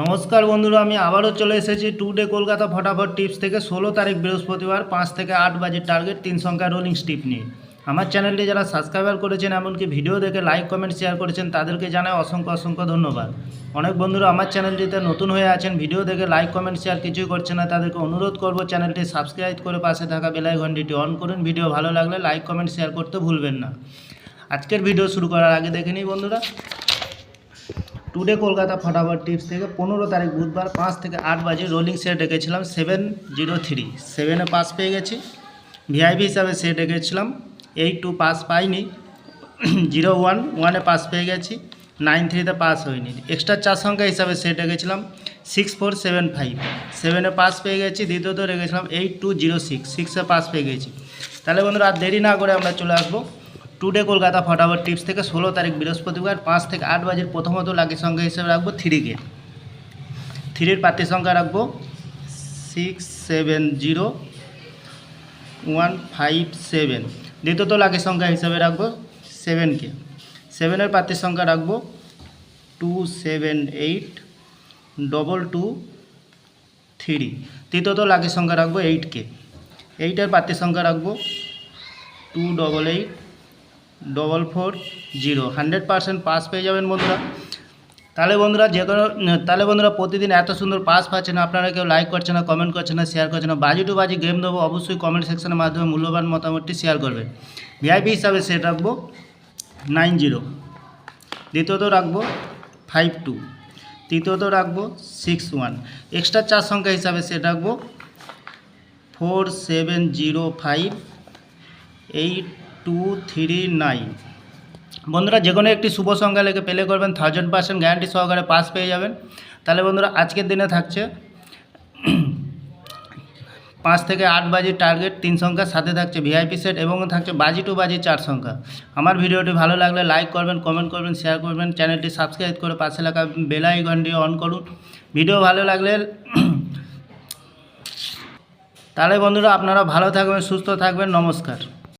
নমস্কার বন্ধুরা, আমি আবারও চলে এসেছি টুডে কলকাতা ফটাফট টিপস থেকে 16 তারিখ বৃহস্পতিবার 5 থেকে 8 বাজে টার্গেট 3 সংখ্যা রোলিং স্টিপ নিয়ে। আমার চ্যানেলটি যারা সাবস্ক্রাইবার করেছেন, এমনকি ভিডিও দেখে লাইক কমেন্ট শেয়ার করেছেন, তাদেরকে জানাই অসংখ্য ধন্যবাদ। অনেক বন্ধুরা আমার চ্যানেলটিতে নতুন হয়ে আছেন, ভিডিও দেখে লাইক কমেন্ট শেয়ার কিছুই করছে না, তাদেরকে অনুরোধ করব চ্যানেলটি সাবস্ক্রাইব করে পাশে থাকা বেল আইকনটি অন করুন। ভিডিও ভালো লাগলে লাইক কমেন্ট শেয়ার করতে ভুলবেন না। আজকের ভিডিও শুরু করার আগে দেখে নিই বন্ধুরা, টুডে কলকাতা ফটাফট টিপস থেকে 15 তারিখ বুধবার 5 থেকে 8 বাজে রোলিং সেট রেখেছিলাম 703, 7-এ পাস পেয়ে গেছি। ভিআইপি হিসাবে সেট রেখেছিলাম 8-2 পাস পাইনি। 0-1, 1-এ পাস পেয়ে গেছি। 9-3-তে পাস হয়নি। এক্সট্রা 4 সংখ্যা হিসাবে সেট রেখেছিলাম 6475, 7-এ পাস পেয়ে গেছি। দ্বিতীয়ত রেখেছিলাম 8206, 6-এ পাস পেয়ে গেছি। তাহলে বন্ধুরা আর দেরি না করে আমরা চলে আসবো টুডে কলকাতা ফটাফট টিপস থেকে 16 তারিখ বৃহস্পতিবার 5 থেকে 8 বাজের প্রথমত লাকি সংখ্যা হিসেবে রাখবো 3কে। 3-এর প্রার্থী সংখ্যা রাখবো 670157। দ্বিতীয়ত লাকি সংখ্যা হিসেবে রাখবো 7কে। 7-এর প্রার্থী সংখ্যা রাখবো 278223। তৃতীয়ত লাকি সংখ্যা রাখবো 8কে। 8-এর প্রার্থী সংখ্যা রাখবো 288440। 100% পাস পেয়ে যাবেন বন্ধুরা। তাহলে বন্ধুরা প্রতিদিন এত সুন্দর পাস পাচ্ছেন, আপনারা কেউ লাইক করছেন না, কমেন্ট করছেন না, শেয়ার করছেন না। বাজি টু বাজি গেম দেবো, অবশ্যই কমেন্ট সেকশনের মাধ্যমে মূল্যবান মতামতটি শেয়ার করবেন। ভিআইপি হিসাবে সেট রাখবো 90। দ্বিতীয়ত রাখবো 52। তৃতীয়ত রাখবো 61। এক্সট্রা 4 সংখ্যা হিসাবে সেট রাখবো 47058239। বন্ধুরা যে কোনো একটি শুভ সংখ্যা লেগে প্লে করবেন, 1000% গ্যারান্টি সহকারে পাস পেয়ে যাবেন। তাহলে বন্ধুরা আজকের দিনে থাকছে 5 থেকে 8 বাজি টার্গেট 3 সংখ্যা, সাথে থাকছে ভিআইপি সেট এবং থাকছে বাজি টু বাজি 4 সংখ্যা। আমার ভিডিওটি ভালো লাগলে লাইক করবেন, কমেন্ট করবেন, শেয়ার করবেন। চ্যানেলটি সাবস্ক্রাইব করে পাশে লাগা বেল আইকনটি অন করুন। ভিডিও ভালো লাগলে তাহলে বন্ধুরা আপনারা ভালো থাকবেন, সুস্থ থাকবেন। নমস্কার।